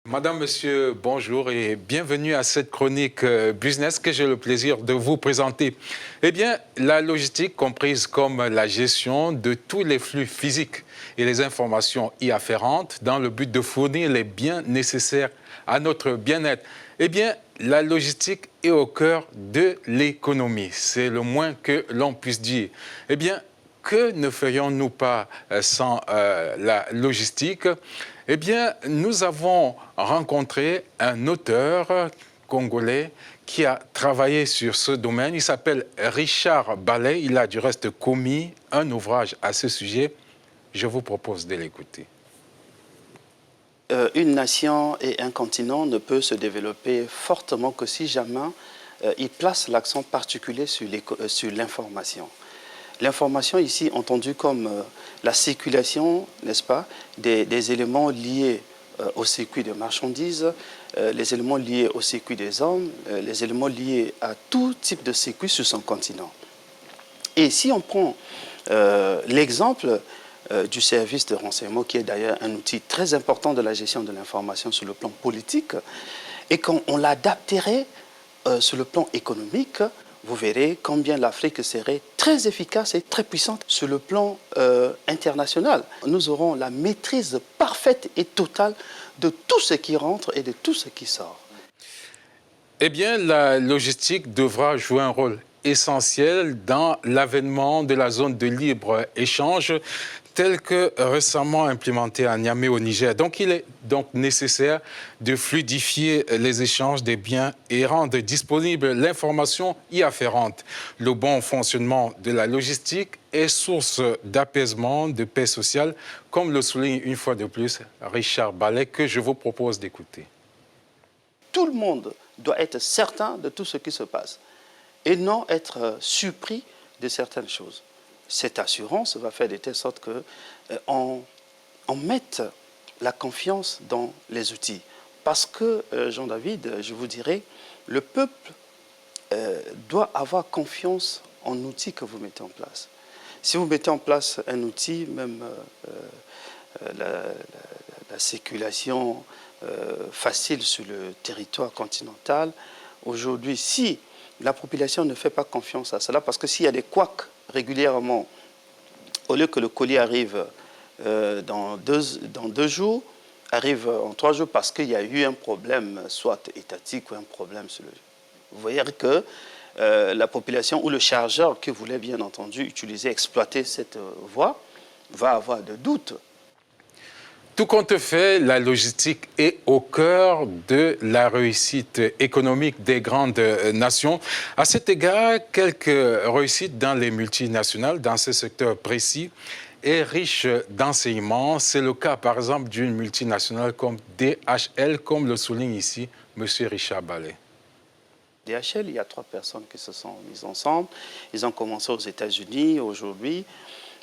Madame, Monsieur, bonjour et bienvenue à cette chronique business que j'ai le plaisir de vous présenter. Eh bien, la logistique comprise comme la gestion de tous les flux physiques et les informations y afférentes dans le but de fournir les biens nécessaires à notre bien-être. Eh bien, la logistique est au cœur de l'économie. C'est le moins que l'on puisse dire. Eh bien, que ne ferions-nous pas sans la logistique? Eh bien, nous avons rencontré un auteur congolais qui a travaillé sur ce domaine. Il s'appelle Richard Ballet. Il a du reste commis un ouvrage à ce sujet. Je vous propose de l'écouter. Une nation et un continent ne peuvent se développer fortement que si jamais il place l'accent particulier sur l'information. L'information ici entendue comme la circulation, n'est-ce pas, des éléments liés au circuit des marchandises, les éléments liés au circuit des hommes, les éléments liés à tout type de circuit sur son continent. Et si on prend l'exemple du service de renseignement, qui est d'ailleurs un outil très important de la gestion de l'information sur le plan politique, et qu'on l'adapterait sur le plan économique, vous verrez combien l'Afrique serait très efficace et très puissante sur le plan international. Nous aurons la maîtrise parfaite et totale de tout ce qui rentre et de tout ce qui sort. Eh bien, la logistique devra jouer un rôle essentiel dans l'avènement de la zone de libre-échange telle que récemment implémentée à Niamey au Niger. Donc, il est donc nécessaire de fluidifier les échanges des biens et rendre disponible l'information y afférente. Le bon fonctionnement de la logistique est source d'apaisement, de paix sociale, comme le souligne une fois de plus Richard Ballet, que je vous propose d'écouter. Tout le monde doit être certain de tout ce qui se passe et non être surpris de certaines choses. Cette assurance va faire de telle sorte qu'on mette la confiance dans les outils. Parce que, Jean-David, je vous dirais, le peuple doit avoir confiance en l'outil que vous mettez en place. Si vous mettez en place un outil, même la circulation facile sur le territoire continental, aujourd'hui, si la population ne fait pas confiance à cela, parce que s'il y a des couacs régulièrement, au lieu que le colis arrive dans deux jours, arrive en 3 jours parce qu'il y a eu un problème, soit étatique ou un problème sur le... Vous voyez que la population ou le chargeur qui voulait bien entendu utiliser, exploiter cette voie, va avoir des doutes. Tout compte fait, la logistique est au cœur de la réussite économique des grandes nations. À cet égard, quelques réussites dans les multinationales, dans ce secteur précis, est riche d'enseignements. C'est le cas, par exemple, d'une multinationale comme DHL, comme le souligne ici M. Richard Ballet. DHL, il y a 3 personnes qui se sont mises ensemble. Ils ont commencé aux États-Unis aujourd'hui.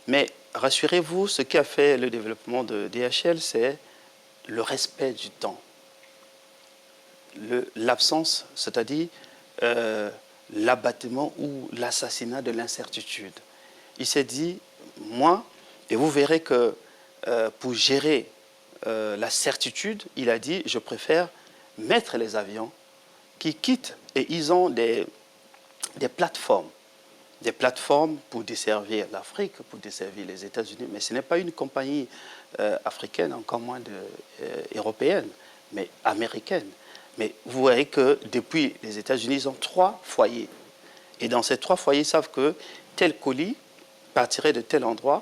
Mais rassurez-vous, ce qui a fait le développement de DHL, c'est le respect du temps. L'absence, c'est-à-dire l'abattement ou l'assassinat de l'incertitude. Il s'est dit, moi, et vous verrez que pour gérer la certitude, il a dit, je préfère mettre les avions qui quittent, et ils ont des plateformes. Des plateformes pour desservir l'Afrique, pour desservir les États-Unis. Mais ce n'est pas une compagnie africaine, encore moins européenne, mais américaine. Mais vous voyez que depuis les États-Unis, ils ont 3 foyers. Et dans ces 3 foyers, ils savent que tel colis partirait de tel endroit.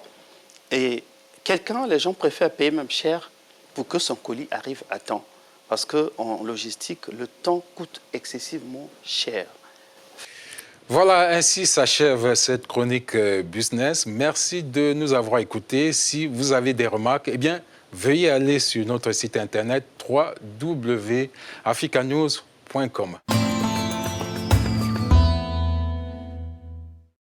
Et les gens préfèrent payer même cher pour que son colis arrive à temps. Parce qu'en logistique, le temps coûte excessivement cher. Voilà, ainsi s'achève cette chronique business. Merci de nous avoir écoutés. Si vous avez des remarques, eh bien, veuillez aller sur notre site internet www.africanews.com.